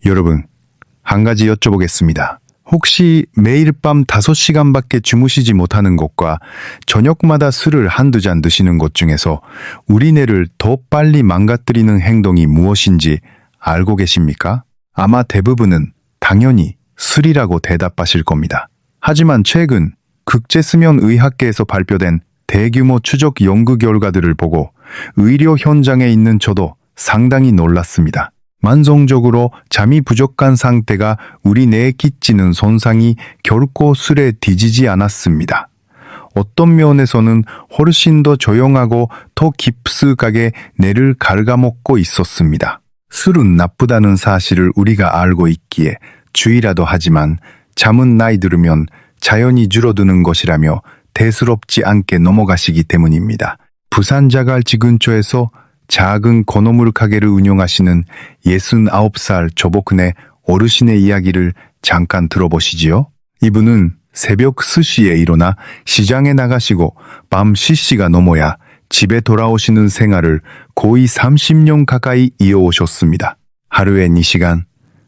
여러분, 한 가지 여쭤보겠습니다. 혹시 매일 밤 5시간밖에 주무시지 못하는 것과 저녁마다 술을 한두 잔 드시는 것 중에서 우리 뇌를 더 빨리 망가뜨리는 행동이 무엇인지 알고 계십니까? 아마 대부분은 당연히 술이라고 대답하실 겁니다. 하지만 최근 국제수면의학계에서 발표된 대규모 추적 연구 결과들을 보고 의료 현장에 있는 저도 상당히 놀랐습니다. 만성적으로 잠이 부족한 상태가 우리 뇌에 끼치는 손상이 결코 술에 뒤지지 않았습니다. 어떤 면에서는 훨씬 더 조용하고 더 깊숙하게 뇌를 갉아먹고 있었습니다. 술은 나쁘다는 사실을 우리가 알고 있기에 주의라도 하지만 잠은 나이 들으면 자연히 줄어드는 것이라며 대수롭지 않게 넘어가시기 때문입니다. 부산 자갈치 근처에서 작은 건어물 가게를 운영하시는 69살 조복근의 어르신의 이야기를 잠깐 들어보시지요. 이분은 새벽 3시에 일어나 시장에 나가시고 밤 10시가 넘어야 집에 돌아오시는 생활을 거의 30년 가까이 이어오셨습니다. 하루에 2시간,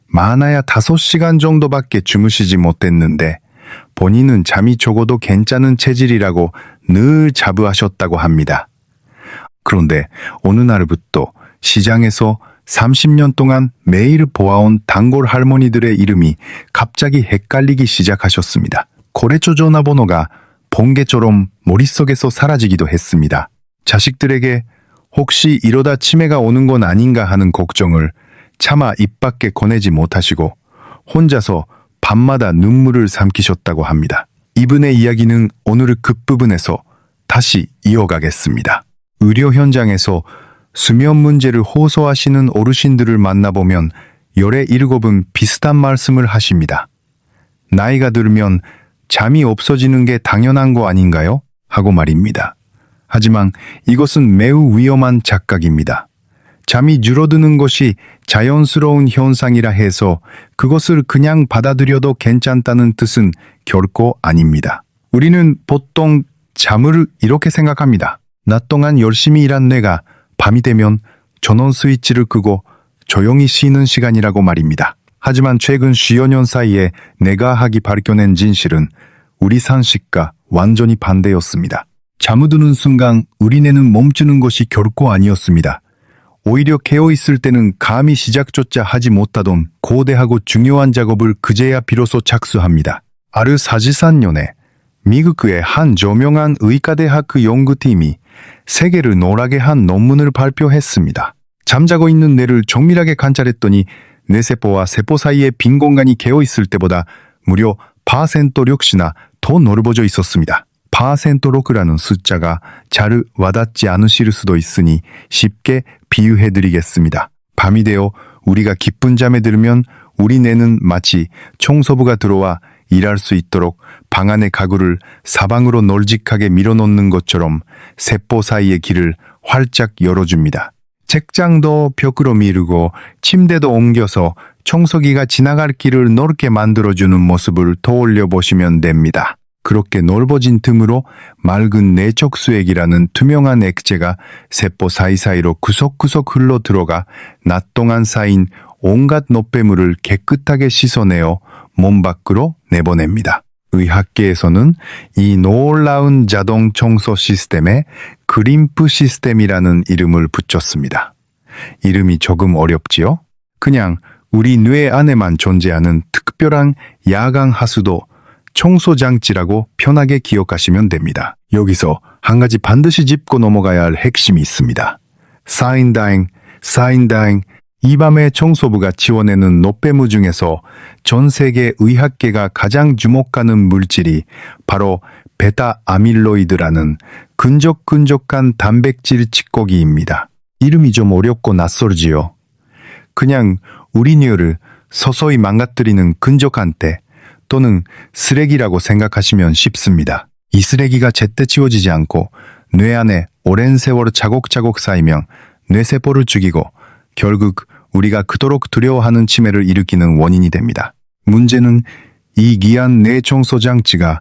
많아야 5시간 정도밖에 주무시지 못했는데 본인은 잠이 적어도 괜찮은 체질이라고 늘 자부하셨다고 합니다. 그런데 어느 날부터 시장에서 30년 동안 매일 보아온 단골 할머니들의 이름이 갑자기 헷갈리기 시작하셨습니다. 거래처 전화번호가 번개처럼 머릿속에서 사라지기도 했습니다. 자식들에게 혹시 이러다 치매가 오는 건 아닌가 하는 걱정을 차마 입 밖에 꺼내지 못하시고 혼자서 밤마다 눈물을 삼키셨다고 합니다. 이분의 이야기는 오늘 끝부분에서 다시 이어가겠습니다. 의료 현장에서 수면 문제를 호소하시는 어르신들을 만나보면 열의 7은 비슷한 말씀을 하십니다. 나이가 들면 잠이 없어지는 게 당연한 거 아닌가요? 하고 말입니다. 하지만 이것은 매우 위험한 착각입니다. 잠이 줄어드는 것이 자연스러운 현상이라 해서 그것을 그냥 받아들여도 괜찮다는 뜻은 결코 아닙니다. 우리는 보통 잠을 이렇게 생각합니다. 낮 동안 열심히 일한 뇌가 밤이 되면 전원 스위치를 끄고 조용히 쉬는 시간이라고 말입니다. 하지만 최근 10여 년 사이에 뇌과학이 밝혀낸 진실은 우리 상식과 완전히 반대였습니다. 잠드는 순간 우리 뇌는 멈추는 것이 결코 아니었습니다. 오히려 깨어있을 때는 감히 시작조차 하지 못하던 거대하고 중요한 작업을 그제야 비로소 착수합니다. 아르사지산년에 미국의 한 저명한 의과대학 연구팀이 세계를 놀라게 한 논문을 발표했습니다. 잠자고 있는 뇌를 정밀하게 관찰했더니 뇌세포와 세포 사이의 빈 공간이 깨어있을 때보다 무려 6%씩이나 더 넓어져 있었습니다. 6%라는 숫자가 잘 와닿지 않으실 수도 있으니 쉽게 비유해드리겠습니다. 밤이 되어 우리가 깊은 잠에 들면 우리 뇌는 마치 청소부가 들어와 일할 수 있도록 방 안의 가구를 사방으로 널찍하게 밀어넣는 것처럼 세포 사이의 길을 활짝 열어줍니다. 책장도 벽으로 미루고 침대도 옮겨서 청소기가 지나갈 길을 넓게 만들어주는 모습을 떠올려 보시면 됩니다. 그렇게 넓어진 틈으로 맑은 내적수액이라는 투명한 액체가 세포 사이사이로 구석구석 흘러 들어가 낮 동안 쌓인 온갖 노폐물을 깨끗하게 씻어내어 몸 밖으로 내보냅니다. 의학계에서는 이 놀라운 자동 청소 시스템에 그림프 시스템이라는 이름을 붙였습니다. 이름이 조금 어렵지요? 그냥 우리 뇌 안에만 존재하는 특별한 야광 하수도 청소장치라고 편하게 기억하시면 됩니다. 여기서 한 가지 반드시 짚고 넘어가야 할 핵심이 있습니다. 사인다잉. 이 밤에 청소부가 지워내는 노폐물 중에서 전 세계 의학계가 가장 주목하는 물질이 바로 베타 아밀로이드라는 끈적끈적한 단백질 찌꺼기입니다. 이름이 좀 어렵고 낯설지요. 그냥 우리 뇌를 서서히 망가뜨리는 끈적한 때 또는 쓰레기라고 생각하시면 쉽습니다. 이 쓰레기가 제때 치워지지 않고 뇌 안에 오랜 세월 차곡차곡 쌓이면 뇌세포를 죽이고 결국 우리가 그토록 두려워하는 치매를 일으키는 원인이 됩니다. 문제는 이 귀한 뇌 청소 장치가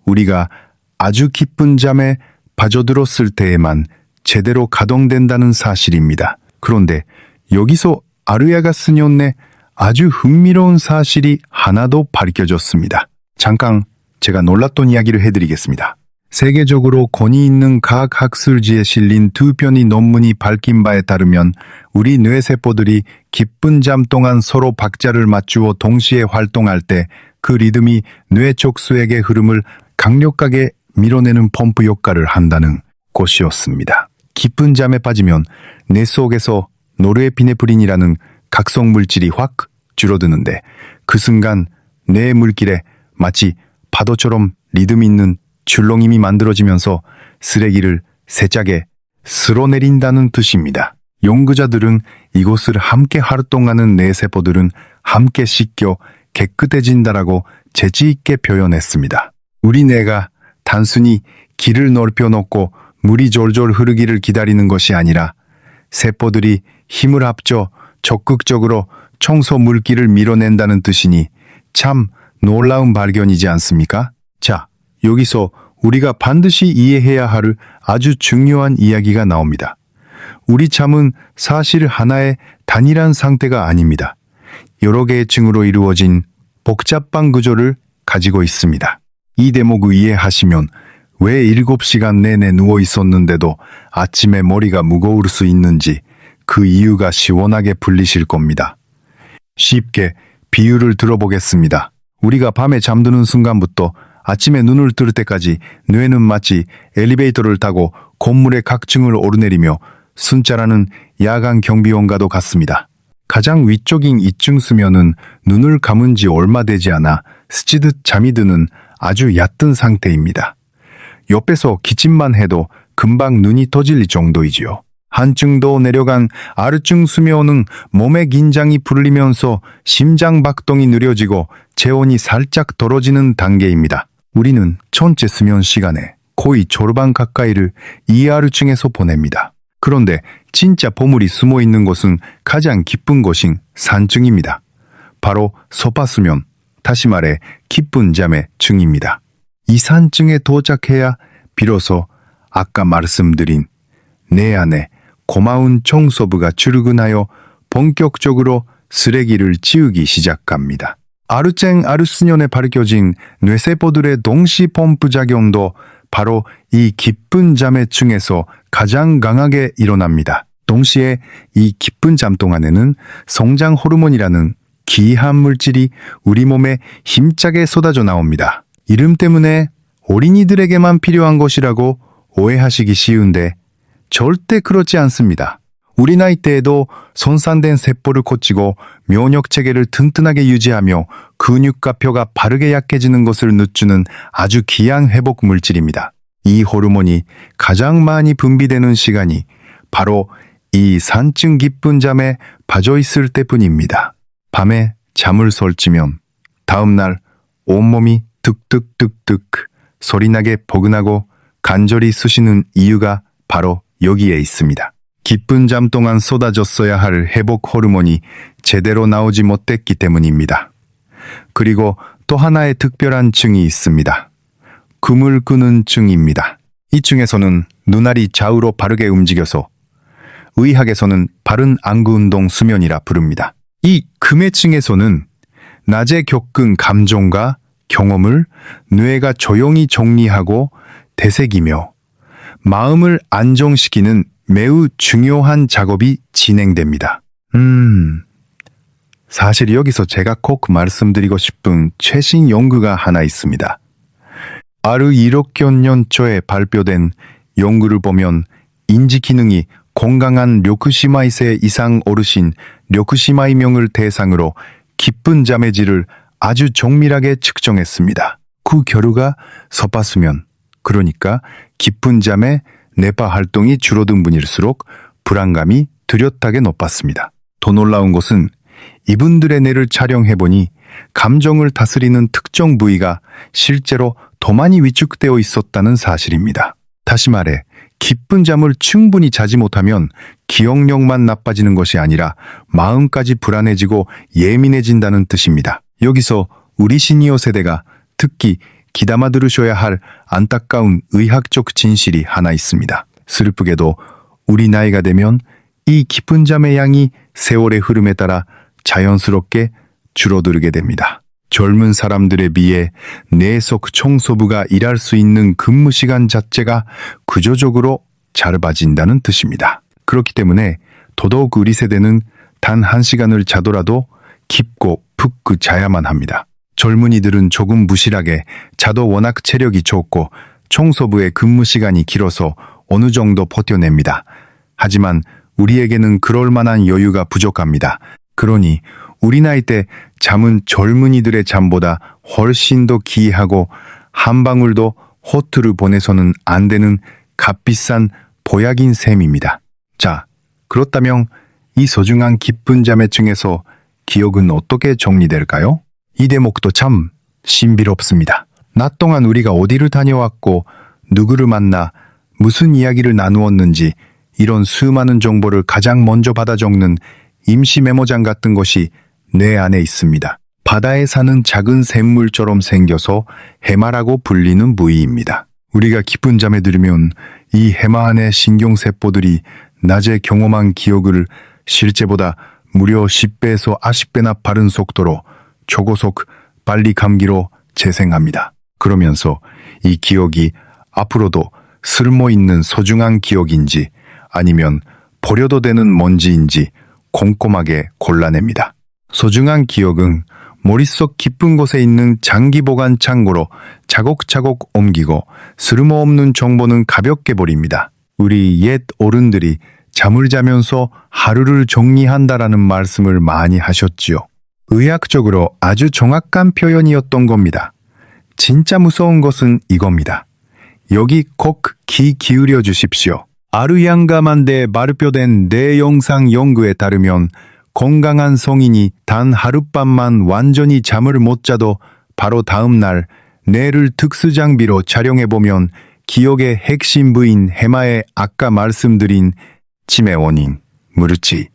우리가 아주 깊은 잠에 빠져들었을 때에만 제대로 가동된다는 사실입니다. 그런데 여기서 아르야가스년네 아주 흥미로운 사실이 하나 더 밝혀졌습니다. 잠깐 제가 놀랐던 이야기를 해드리겠습니다. 세계적으로 권위 있는 과학학술지에 실린 두 편의 논문이 밝힌 바에 따르면 우리 뇌세포들이 깊은 잠 동안 서로 박자를 맞추어 동시에 활동할 때 그 리듬이 뇌 촉수액의 흐름을 강력하게 밀어내는 펌프 역할을 한다는 것이었습니다. 깊은 잠에 빠지면 뇌 속에서 노르에피네프린이라는 각성 물질이 확 줄어드는데 그 순간 뇌 물길에 마치 파도처럼 리듬 있는 출렁임이 만들어지면서 쓰레기를 세차게 쓸어내린다는 뜻입니다. 연구자들은 이곳을 함께 활동하는 뇌세포들은 함께 씻겨 깨끗해진다라고 재치 있게 표현했습니다. 우리 뇌가 단순히 길을 넓혀 놓고 물이 졸졸 흐르기를 기다리는 것이 아니라 세포들이 힘을 합쳐 적극적으로 청소 물기를 밀어낸다는 뜻이니 참 놀라운 발견이지 않습니까? 자, 여기서 우리가 반드시 이해해야 할 아주 중요한 이야기가 나옵니다. 우리 잠은 사실 하나의 단일한 상태가 아닙니다. 여러 개의 층으로 이루어진 복잡한 구조를 가지고 있습니다. 이 대목을 이해하시면 왜 7시간 내내 누워 있었는데도 아침에 머리가 무거울 수 있는지 그 이유가 시원하게 풀리실 겁니다. 쉽게 비유를 들어보겠습니다. 우리가 밤에 잠드는 순간부터 아침에 눈을 뜰 때까지 뇌는 마치 엘리베이터를 타고 건물의 각 층을 오르내리며 순찰하는 야간 경비원과도 같습니다. 가장 위쪽인 2층 수면은 눈을 감은 지 얼마 되지 않아 스치듯 잠이 드는 아주 얕은 상태입니다. 옆에서 기침만 해도 금방 눈이 떠질 정도이지요. 한층 더 내려간 아래층 수면은 몸의 긴장이 풀리면서 심장 박동이 느려지고 체온이 살짝 떨어지는 단계입니다. 우리는 전체 수면 시간의 거의 절반 가까이를 이 아래층에서 보냅니다. 그런데 진짜 보물이 숨어 있는 곳은 가장 깊은 곳인 산층입니다. 바로 소파수면, 다시 말해 깊은 잠의 층입니다. 이 산층에 도착해야 비로소 아까 말씀드린 내 안에 고마운 청소부가 출근하여 본격적으로 쓰레기를 치우기 시작합니다. 아르쟁 아르스년에 밝혀진 뇌세포들의 동시 펌프 작용도 바로 이 깊은 잠의 층에서 가장 강하게 일어납니다. 동시에 이 깊은 잠 동안에는 성장 호르몬이라는 기이한 물질이 우리 몸에 힘차게 쏟아져 나옵니다. 이름 때문에 어린이들에게만 필요한 것이라고 오해하시기 쉬운데 절대 그렇지 않습니다. 우리 나이 때에도 손상된 세포를 고치고 면역 체계를 튼튼하게 유지하며 근육과 뼈가 바르게 약해지는 것을 늦추는 아주 귀한 회복 물질입니다. 이 호르몬이 가장 많이 분비되는 시간이 바로 이 산층 깊은 잠에 빠져 있을 때뿐입니다. 밤에 잠을 설치면 다음날 온몸이 득득득득 소리나게 포근하고 간절히 쑤시는 이유가 바로 여기에 있습니다. 깊은 잠 동안 쏟아졌어야 할 회복 호르몬이 제대로 나오지 못했기 때문입니다. 그리고 또 하나의 특별한 층이 있습니다. 금을 끄는 층입니다. 이 층에서는 눈알이 좌우로 바르게 움직여서 의학에서는 바른 안구 운동 수면이라 부릅니다. 이 금의 층에서는 낮에 겪은 감정과 경험을 뇌가 조용히 정리하고 되새기며 마음을 안정시키는 매우 중요한 작업이 진행됩니다. 사실 여기서 제가 꼭 말씀드리고 싶은 최신 연구가 하나 있습니다. 아르 1억 년 초에 발표된 연구를 보면 인지 기능이 건강한 료크시마이세 이상 어르신 료크시마이명을 대상으로 깊은 잠의 질을 아주 정밀하게 측정했습니다. 그 결과 소파수면, 그러니까 깊은 잠에 뇌파 활동이 줄어든 분일수록 불안감이 뚜렷하게 높았습니다. 더 놀라운 것은 이분들의 뇌를 촬영해보니 감정을 다스리는 특정 부위가 실제로 더 많이 위축되어 있었다는 사실입니다. 다시 말해 깊은 잠을 충분히 자지 못하면 기억력만 나빠지는 것이 아니라 마음까지 불안해지고 예민해진다는 뜻입니다. 여기서 우리 시니어 세대가 특히 귀담아 들으셔야 할 안타까운 의학적 진실이 하나 있습니다. 슬프게도 우리 나이가 되면 이 깊은 잠의 양이 세월의 흐름에 따라 자연스럽게 줄어들게 됩니다. 젊은 사람들에 비해 내속 청소부가 일할 수 있는 근무 시간 자체가 구조적으로 짧아진다는 뜻입니다. 그렇기 때문에 더더욱 우리 세대는 단 1시간을 자더라도 깊고 푹 자야만 합니다. 젊은이들은 조금 부실하게 자도 워낙 체력이 좋고 청소부의 근무 시간이 길어서 어느 정도 버텨냅니다. 하지만 우리에게는 그럴 만한 여유가 부족합니다. 그러니 우리 나이 때 잠은 젊은이들의 잠보다 훨씬 더 귀하고 한 방울도 허투루 보내서는 안 되는 값비싼 보약인 셈입니다. 자, 그렇다면 이 소중한 깊은 잠의 층에서 기억은 어떻게 정리될까요? 이 대목도 참 신비롭습니다. 낮 동안 우리가 어디를 다녀왔고 누구를 만나 무슨 이야기를 나누었는지 이런 수많은 정보를 가장 먼저 받아 적는 임시 메모장 같은 것이 뇌 안에 있습니다. 바다에 사는 작은 샘물처럼 생겨서 해마라고 불리는 부위입니다. 우리가 깊은 잠에 들면 이 해마 안의 신경세포들이 낮에 경험한 기억을 실제보다 무려 10배에서 80배나 빠른 속도로 초고속 빨리 감기로 재생합니다. 그러면서 이 기억이 앞으로도 쓸모있는 소중한 기억인지 아니면 버려도 되는 먼지인지 꼼꼼하게 골라냅니다. 소중한 기억은 머릿속 깊은 곳에 있는 장기 보관 창고로 차곡차곡 옮기고 쓸모없는 정보는 가볍게 버립니다. 우리 옛 어른들이 잠을 자면서 하루를 정리한다라는 말씀을 많이 하셨지요. 의학적으로 아주 정확한 표현이었던 겁니다. 진짜 무서운 것은 이겁니다. 여기 꼭 귀 기울여 주십시오. 아르양가만대 발표된 뇌영상 연구에 따르면 건강한 성인이 단 하룻밤만 완전히 잠을 못 자도 바로 다음 날 뇌를 특수장비로 촬영해보면 기억의 핵심 부인 해마에 아까 말씀드린 치매 원인, 무르치,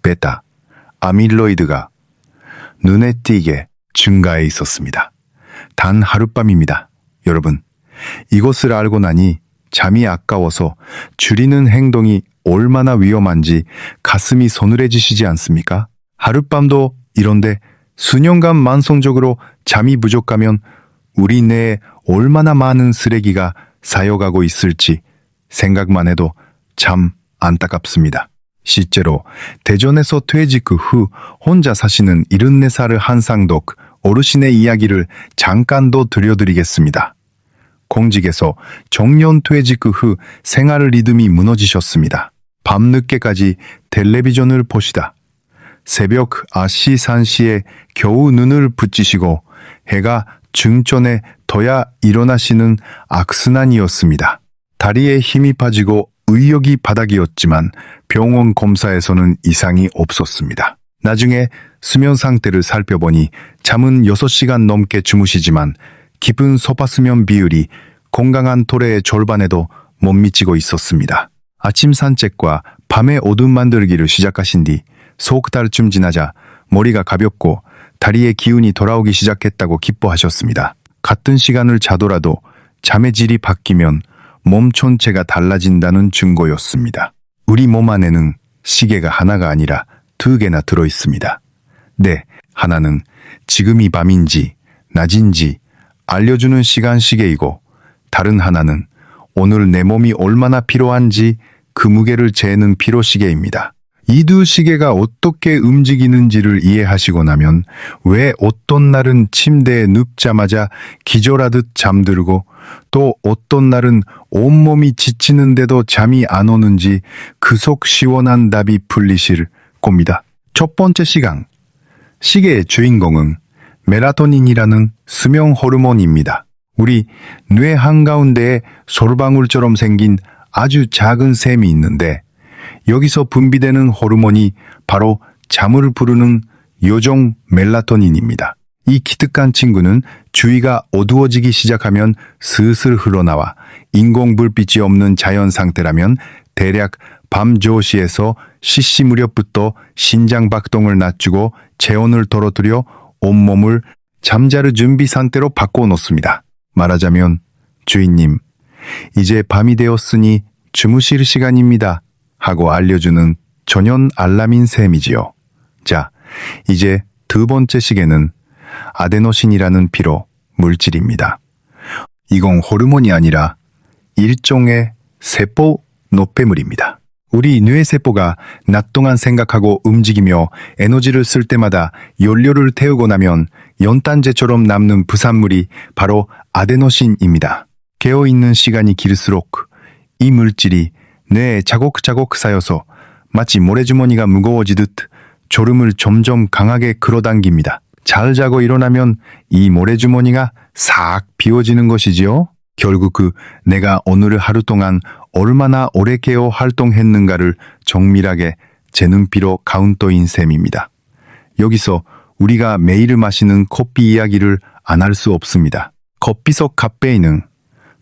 베타, 아밀로이드가 눈에 띄게 증가해 있었습니다. 단 하룻밤입니다. 여러분, 이것을 알고 나니 잠이 아까워서 줄이는 행동이 얼마나 위험한지 가슴이 서늘해지시지 않습니까? 하룻밤도 이런데 수년간 만성적으로 잠이 부족하면 우리 뇌에 얼마나 많은 쓰레기가 쌓여가고 있을지 생각만 해도 참 안타깝습니다. 실제로 대전에서 퇴직 후 혼자 사시는 74살 한상덕 어르신의 이야기를 잠깐 더 들려드리겠습니다. 공직에서 정년 퇴직 후 생활 리듬이 무너지셨습니다. 밤늦게까지 텔레비전을 보시다 새벽 2시 3시에 겨우 눈을 붙이시고 해가 중전에 둬야 일어나시는 악순환이었습니다. 다리에 힘이 빠지고 의욕이 바닥이었지만 병원 검사에서는 이상이 없었습니다. 나중에 수면 상태를 살펴보니 잠은 6시간 넘게 주무시지만 깊은 소파수면 비율이 건강한 토래의 절반에도 못 미치고 있었습니다. 아침 산책과 밤에 어둠 만들기를 시작하신 뒤 석 달쯤 지나자 머리가 가볍고 다리에 기운이 돌아오기 시작했다고 기뻐하셨습니다. 같은 시간을 자더라도 잠의 질이 바뀌면 몸 전체가 달라진다는 증거였습니다. 우리 몸 안에는 시계가 하나가 아니라 2개나 들어있습니다. 네, 하나는 지금이 밤인지 낮인지 알려주는 시간 시계이고 다른 하나는 오늘 내 몸이 얼마나 피로한지 그 무게를 재는 피로 시계입니다. 이 두 시계가 어떻게 움직이는지를 이해하시고 나면 왜 어떤 날은 침대에 눕자마자 기절하듯 잠들고 또 어떤 날은 온몸이 지치는데도 잠이 안 오는지 그 속 시원한 답이 풀리실 겁니다. 첫 번째 시간, 시계의 주인공은 멜라토닌이라는 수면 호르몬입니다. 우리 뇌 한가운데에 솔방울처럼 생긴 아주 작은 샘이 있는데 여기서 분비되는 호르몬이 바로 잠을 부르는 요정 멜라토닌입니다. 이 기특한 친구는 주위가 어두워지기 시작하면 슬슬 흘러나와 인공불빛이 없는 자연 상태라면 대략 밤 2시에서 시시 무렵부터 신장 박동을 낮추고 체온을 떨어뜨려 온몸을 잠자르 준비 상태로 바꿔놓습니다. 말하자면 주인님, 이제 밤이 되었으니 주무실 시간입니다 하고 알려주는 전연 알람인 셈이지요. 자, 이제 두 번째 시계는 아데노신이라는 피로 물질입니다. 이건 호르몬이 아니라 일종의 세포 노폐물입니다. 우리 뇌세포가 낮 동안 생각하고 움직이며 에너지를 쓸 때마다 연료를 태우고 나면 연탄재처럼 남는 부산물이 바로 아데노신입니다. 깨어있는 시간이 길수록 이 물질이 뇌에 차곡차곡 쌓여서 마치 모래주머니가 무거워지듯 졸음을 점점 강하게 끌어당깁니다. 잘 자고 일어나면 이 모래주머니가 싹 비워지는 것이지요. 결국 내가 오늘 하루 동안 얼마나 오래 깨어 활동했는가를 정밀하게 재는 피로 카운터인 셈입니다. 여기서 우리가 매일 마시는 커피 이야기를 안 할 수 없습니다. 커피 속 카페인은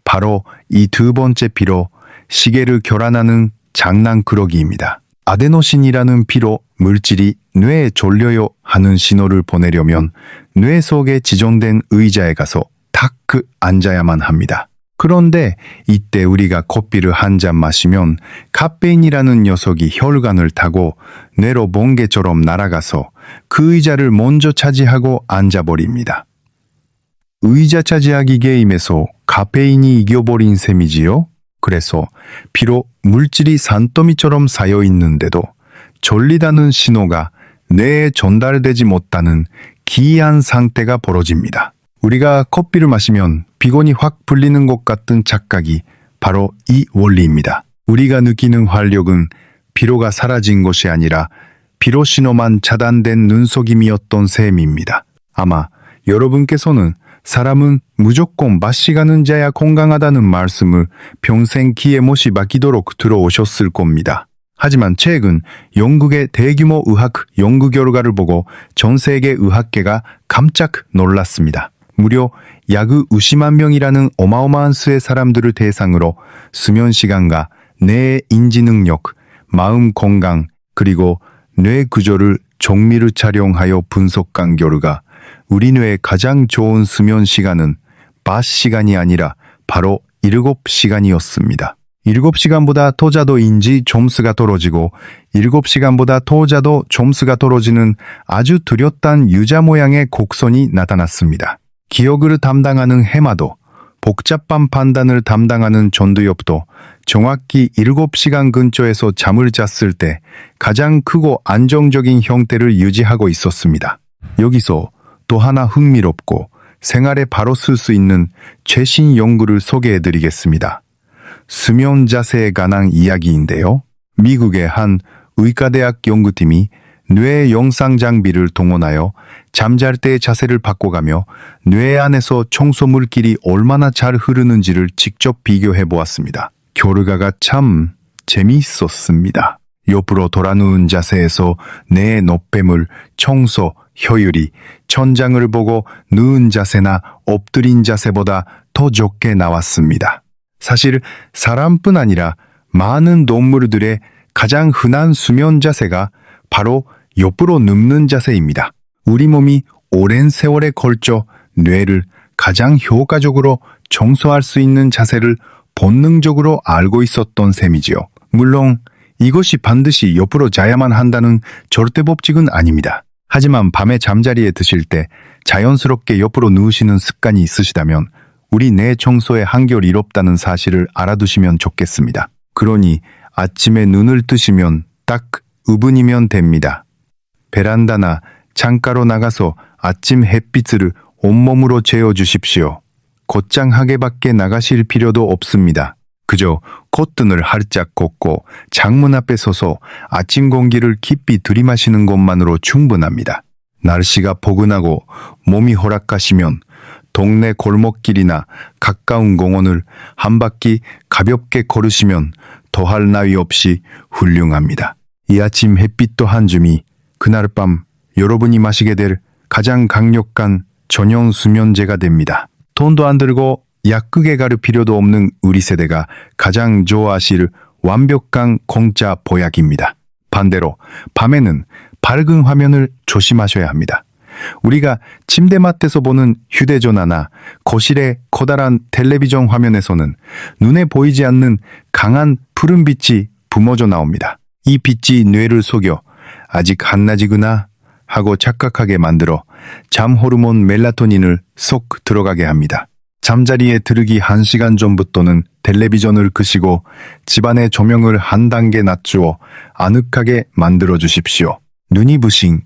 바로 이 두 번째 피로 시계를 교란하는 장난꾸러기입니다. 아데노신이라는 피로 물질이 뇌에 졸려요 하는 신호를 보내려면 뇌 속에 지정된 의자에 가서 탁 앉아야만 합니다. 그런데 이때 우리가 커피를 한 잔 마시면 카페인이라는 녀석이 혈관을 타고 뇌로 번개처럼 날아가서 그 의자를 먼저 차지하고 앉아버립니다. 의자 차지하기 게임에서 카페인이 이겨버린 셈이지요. 그래서 비록 물질이 산더미처럼 쌓여 있는데도 졸리다는 신호가 뇌에 전달되지 못하는 기이한 상태가 벌어집니다. 우리가 커피를 마시면 피곤이 확 풀리는 것 같은 착각이 바로 이 원리입니다. 우리가 느끼는 활력은 피로가 사라진 것이 아니라 피로 신호만 차단된 눈속임이었던 셈입니다. 아마 여러분께서는 사람은 무조건 맛이 가는 자야 건강하다는 말씀을 평생 귀에 못이 박히도록 들어오셨을 겁니다. 하지만 최근 영국의 대규모 의학 연구 결과를 보고 전 세계 의학계가 깜짝 놀랐습니다. 무려 약 50만 명이라는 어마어마한 수의 사람들을 대상으로 수면 시간과 뇌의 인지 능력, 마음 건강, 그리고 뇌 구조를 정밀히 촬영하여 분석한 결과 우리 뇌의 가장 좋은 수면 시간은 낮 시간이 아니라 바로 7시간이었습니다. 7시간보다 더 자도 인지 점수가 떨어지고 7시간보다 더 자도 점수가 떨어지는 아주 뚜렷한 유자 모양의 곡선이 나타났습니다. 기억을 담당하는 해마도, 복잡한 판단을 담당하는 전두엽도 정확히 7시간 근처에서 잠을 잤을 때 가장 크고 안정적인 형태를 유지하고 있었습니다. 여기서 또 하나 흥미롭고 생활에 바로 쓸 수 있는 최신 연구를 소개해드리겠습니다. 수면 자세에 관한 이야기인데요. 미국의 한 의과대학 연구팀이 뇌 영상 장비를 동원하여 잠잘 때의 자세를 바꿔가며 뇌 안에서 청소 물질이 얼마나 잘 흐르는지를 직접 비교해 보았습니다. 결과가 참 재미있었습니다. 옆으로 돌아 누운 자세에서 뇌 노폐물, 청소, 효율이 천장을 보고 누운 자세나 엎드린 자세보다 더 좋게 나왔습니다. 사실 사람뿐 아니라 많은 동물들의 가장 흔한 수면 자세가 바로 옆으로 눕는 자세입니다. 우리 몸이 오랜 세월에 걸쳐 뇌를 가장 효과적으로 청소할 수 있는 자세를 본능적으로 알고 있었던 셈이지요. 물론 이것이 반드시 옆으로 자야만 한다는 절대 법칙은 아닙니다. 하지만 밤에 잠자리에 드실 때 자연스럽게 옆으로 누우시는 습관이 있으시다면 우리 뇌 청소에 한결 이롭다는 사실을 알아두시면 좋겠습니다. 그러니 아침에 눈을 뜨시면 딱 5분이면 됩니다. 베란다나 창가로 나가서 아침 햇빛을 온몸으로 쬐어주십시오. 곧장하게 밖에 나가실 필요도 없습니다. 그저 콧등을 활짝 걷고 창문 앞에 서서 아침 공기를 깊이 들이마시는 것만으로 충분합니다. 날씨가 포근하고 몸이 허락하시면 동네 골목길이나 가까운 공원을 한 바퀴 가볍게 걸으시면 더할 나위 없이 훌륭합니다. 이 아침 햇빛도 한 줌이 그날 밤 여러분이 마시게 될 가장 강력한 전용 수면제가 됩니다. 돈도 안 들고 약국에 갈 필요도 없는 우리 세대가 가장 좋아하실 완벽한 공짜 보약입니다. 반대로 밤에는 밝은 화면을 조심하셔야 합니다. 우리가 침대맡에서 보는 휴대전화나 거실의 커다란 텔레비전 화면에서는 눈에 보이지 않는 강한 푸른빛이 뿜어져 나옵니다. 이 빛이 뇌를 속여 아직 한낮이구나, 하고 착각하게 만들어 잠 호르몬 멜라토닌을 쏙 들어가게 합니다. 잠자리에 들기 1시간 전부터는 텔레비전을 끄시고 집안의 조명을 한 단계 낮추어 아늑하게 만들어 주십시오. 눈이 부신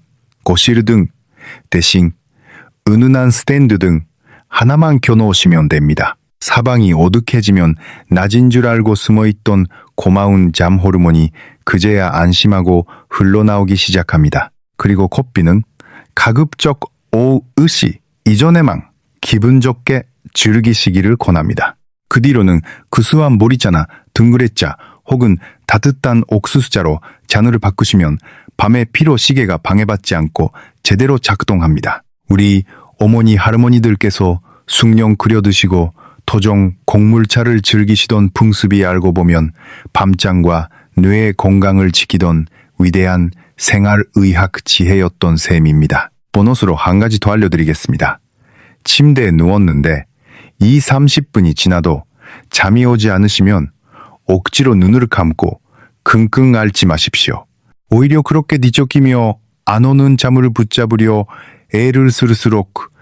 거실 등 대신 은은한 스탠드 등 하나만 켜놓으시면 됩니다. 사방이 어둑해지면 낮인 줄 알고 숨어있던 고마운 잠 호르몬이 그제야 안심하고 흘러나오기 시작합니다. 그리고 코피는 가급적 오후 10시 이전에만 기분 좋게 즐기시기를 권합니다. 그 뒤로는 구수한 보리차나 둥그레차 혹은 따뜻한 옥수수차로 잔을 바꾸시면 밤의 피로 시계가 방해받지 않고 제대로 작동합니다. 우리 어머니 할머니들께서 숭늉 끓여 드시고 토종 곡물차를 즐기시던 풍습이 알고 보면 밤잠과 뇌의 건강을 지키던 위대한 생활의학 지혜였던 셈입니다. 보너스로 한 가지 더 알려드리겠습니다. 침대에 누웠는데 30분이 지나도 잠이 오지 않으시면 억지로 눈을 감고 끙끙 앓지 마십시오. 오히려 그렇게 뒤척이며 안 오는 잠을 붙잡으려 애를 쓸수록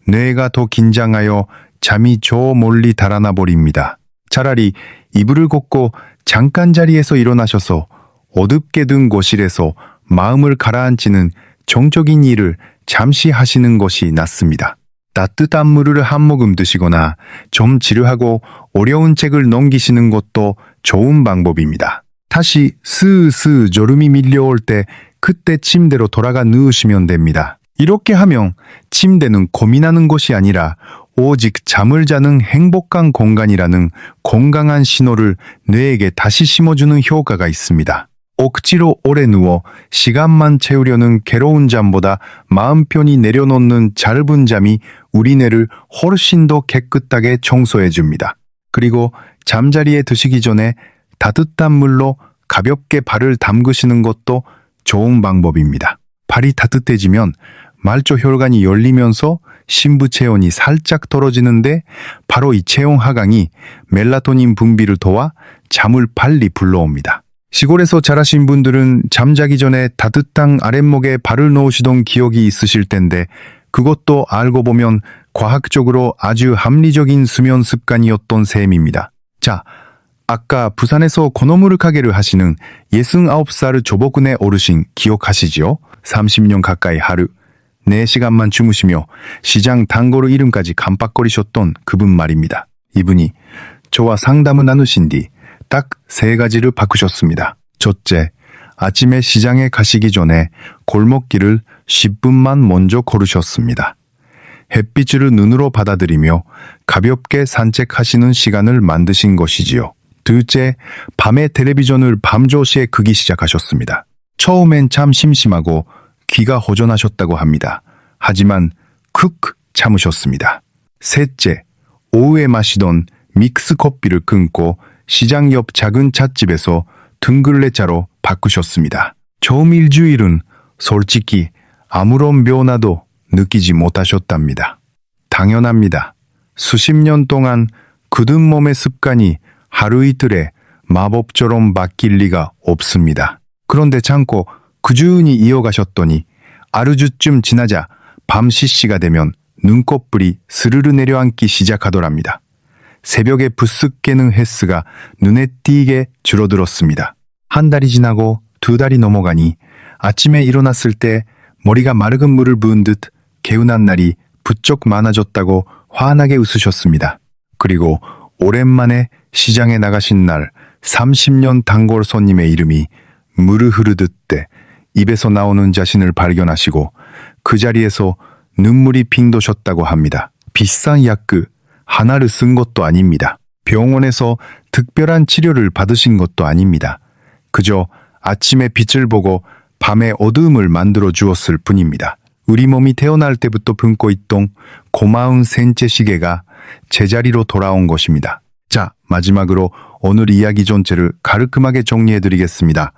뇌가 더 긴장하여 잠이 저 멀리 달아나 버립니다. 차라리 이불을 걷고 잠깐 자리에서 일어나셔서 어둡게 든 거실에서 마음을 가라앉히는 정적인 일을 잠시 하시는 것이 낫습니다. 따뜻한 물을 한 모금 드시거나 좀 지루하고 어려운 책을 넘기시는 것도 좋은 방법입니다. 다시 스스 졸음이 밀려올 때 그때 침대로 돌아가 누우시면 됩니다. 이렇게 하면 침대는 고민하는 곳이 아니라 오직 잠을 자는 행복한 공간이라는 건강한 신호를 뇌에게 다시 심어주는 효과가 있습니다. 억지로 오래 누워 시간만 채우려는 괴로운 잠보다 마음 편히 내려놓는 짧은 잠이 우리 뇌를 훨씬 더 깨끗하게 청소해줍니다. 그리고 잠자리에 드시기 전에 따뜻한 물로 가볍게 발을 담그시는 것도 좋은 방법입니다. 발이 따뜻해지면 말초 혈관이 열리면서 신부 체온이 살짝 떨어지는데 바로 이 체온 하강이 멜라토닌 분비를 도와 잠을 빨리 불러옵니다. 시골에서 자라신 분들은 잠자기 전에 따뜻한 아랫목에 발을 놓으시던 기억이 있으실 텐데 그것도 알고 보면 과학적으로 아주 합리적인 수면 습관이었던 셈입니다. 자, 아까 부산에서 건어물 가게를 하시는 69살 조복근의 어르신 기억하시지요? 30년 가까이 하루 4시간만 주무시며 시장 단골 이름까지 깜빡거리셨던 그분 말입니다. 이분이 저와 상담을 나누신 뒤 딱 3가지를 바꾸셨습니다. 첫째, 아침에 시장에 가시기 전에 골목길을 10분만 먼저 걸으셨습니다. 햇빛을 눈으로 받아들이며 가볍게 산책하시는 시간을 만드신 것이지요. 둘째, 밤에 텔레비전을 밤조시에 끄기 시작하셨습니다. 처음엔 참 심심하고 귀가 허전하셨다고 합니다. 하지만 쿡 참으셨습니다. 셋째, 오후에 마시던 믹스 커피를 끊고 시장 옆 작은 찻집에서 둥글레차로 바꾸셨습니다. 처음 일주일은 솔직히 아무런 변화도 느끼지 못하셨답니다. 당연합니다. 수십 년 동안 굳은 몸의 습관이 하루 이틀에 마법처럼 바뀔 리가 없습니다. 그런데 참고 꾸준히 이어가셨더니 하루주쯤 지나자 밤 시시가 되면 눈꺼풀이 스르르 내려앉기 시작하더랍니다. 새벽에 부쓱 깨는 헬스가 눈에 띄게 줄어들었습니다. 한 달이 지나고 2달이 넘어가니 아침에 일어났을 때 머리가 맑은 물을 부은 듯 개운한 날이 부쩍 많아졌다고 환하게 웃으셨습니다. 그리고 오랜만에 시장에 나가신 날 30년 단골 손님의 이름이 물을 흐르듯 때 입에서 나오는 자신을 발견하시고 그 자리에서 눈물이 핑 도셨다고 합니다. 비싼 약그 하나를 쓴 것도 아닙니다. 병원에서 특별한 치료를 받으신 것도 아닙니다. 그저 아침에 빛을 보고 밤의 어두움을 만들어 주었을 뿐입니다. 우리 몸이 태어날 때부터 품고 있던 고마운 생체 시계가 제자리로 돌아온 것입니다. 자, 마지막으로 오늘 이야기 전체를 깔끔하게 정리해 드리겠습니다.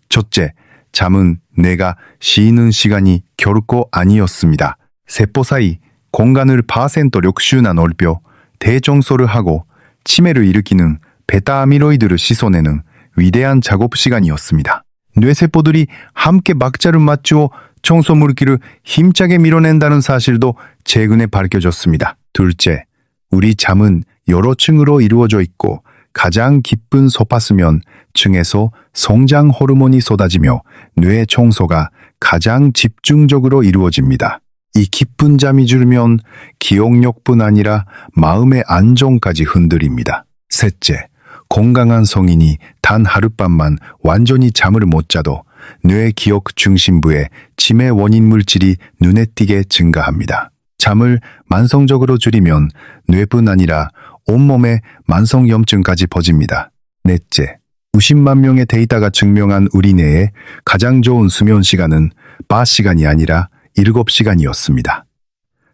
첫째, 잠은 내가 쉬는 시간이 결코 아니었습니다. 세포 사이 공간을 파센토 역슈나 넓혀 대청소를 하고 치매를 일으키는 베타아미로이드를 씻어내는 위대한 작업 시간이었습니다. 뇌세포들이 함께 박자를 맞추어 청소 물기를 힘차게 밀어낸다는 사실도 최근에 밝혀졌습니다. 둘째, 우리 잠은 여러 층으로 이루어져 있고 가장 깊은 소파수면 층에서 성장 호르몬이 쏟아지며 뇌 청소가 가장 집중적으로 이루어집니다. 이 깊은 잠이 줄면 기억력뿐 아니라 마음의 안정까지 흔들립니다. 셋째, 건강한 성인이 단 하룻밤만 완전히 잠을 못 자도 뇌 기억 중심부의 치매 원인 물질이 눈에 띄게 증가합니다. 잠을 만성적으로 줄이면 뇌뿐 아니라 온몸에 만성염증까지 퍼집니다. 넷째, 90만 명의 데이터가 증명한 우리 뇌의 가장 좋은 수면 시간은 낮 시간이 아니라 7시간이었습니다.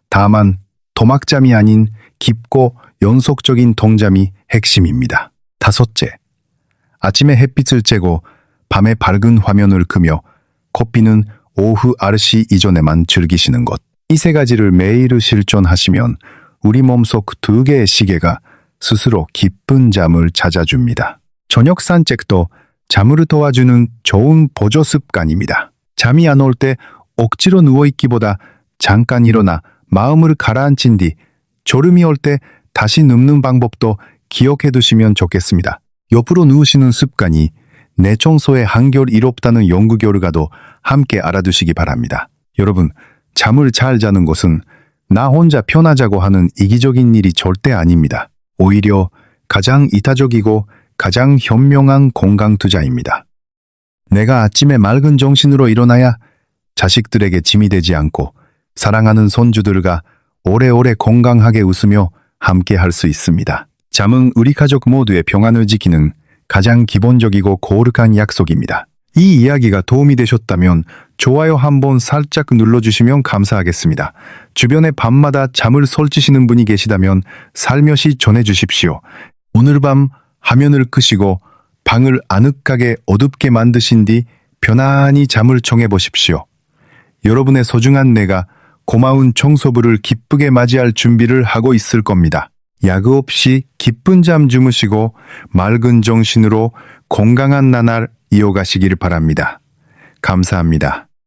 다만 토막잠이 아닌 깊고 연속적인 동잠이 핵심입니다. 다섯째, 아침에 햇빛을 쬐고 밤에 밝은 화면을 끄며 커피는 오후 9시 이전에만 즐기시는 것. 이 세 가지를 매일 실천하시면 우리 몸속 2개의 시계가 스스로 깊은 잠을 찾아줍니다. 저녁 산책도 잠을 도와주는 좋은 보조 습관입니다. 잠이 안 올 때 억지로 누워있기보다 잠깐 일어나 마음을 가라앉힌 뒤 졸음이 올 때 다시 눕는 방법도 기억해 두시면 좋겠습니다. 옆으로 누우시는 습관이 뇌 청소에 한결 이롭다는 연구 결과도 함께 알아두시기 바랍니다. 여러분, 잠을 잘 자는 것은 나 혼자 편하자고 하는 이기적인 일이 절대 아닙니다. 오히려 가장 이타적이고 가장 현명한 건강 투자입니다. 내가 아침에 맑은 정신으로 일어나야 자식들에게 짐이 되지 않고 사랑하는 손주들과 오래오래 건강하게 웃으며 함께 할 수 있습니다. 잠은 우리 가족 모두의 평안을 지키는 가장 기본적이고 거룩한 약속입니다. 이 이야기가 도움이 되셨다면 좋아요 한번 살짝 눌러주시면 감사하겠습니다. 주변에 밤마다 잠을 설치시는 분이 계시다면 살며시 전해주십시오. 오늘 밤 화면을 끄시고 방을 아늑하게 어둡게 만드신 뒤 편안히 잠을 청해 보십시오. 여러분의 소중한 내가 고마운 청소부를 기쁘게 맞이할 준비를 하고 있을 겁니다. 야구 없이 깊은 잠 주무시고 맑은 정신으로 건강한 나날 이어가시길 바랍니다. 감사합니다.